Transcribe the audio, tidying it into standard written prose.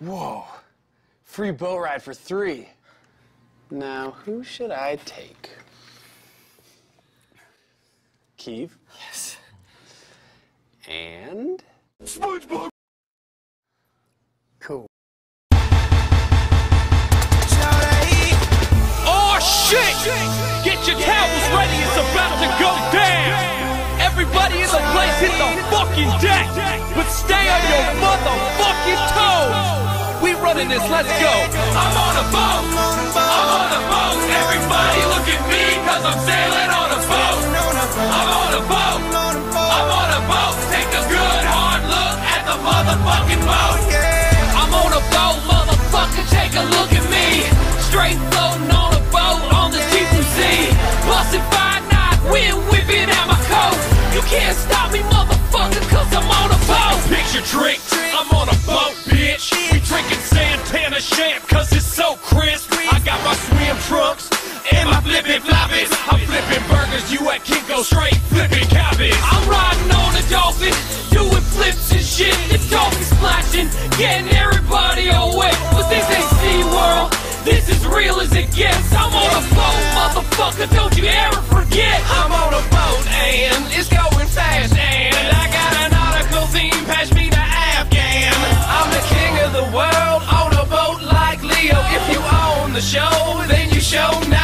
Whoa. Free boat ride for 3. Now, who should I take? Keeve? Yes. And? SpongeBob! Cool. Oh shit! Get your towels ready, it's about to go down! Everybody in the place hit the fucking deck! But stay on your motherfucking toes! We running this, let's go! I'm on a boat! I'm on a boat! Everybody look at me, cause I'm sailing on a boat! I'm on a boat! I'm on a boat! Take a good hard look at the motherfucking boat! I'm on a boat, motherfucker, take a look at me! Straight floating on a boat on the deep blue sea. Bustin' 5-9, wind whipping out my coat. You can't stop me, motherfucker, cause I'm on a boat. Picture trick, I'm on a boat, bitch. We drinking Santana champ, cause it's so crisp. I got my swim trunks and my flippin' floppies. I'm flipping burgers, you at Kinko, straight flipping cabbage. I'm riding on a dolphin, doing flips and shit. The dolphin splashing, getting everybody all wet. But this ain't SeaWorld. This is real as it gets. I'm on a boat, motherfucker, don't you ever forget. I'm on a boat and it's going fast and I got an nautical theme, pass me the Afghan. I'm the king of the world on a boat like Leo. If you own the show, then you show now.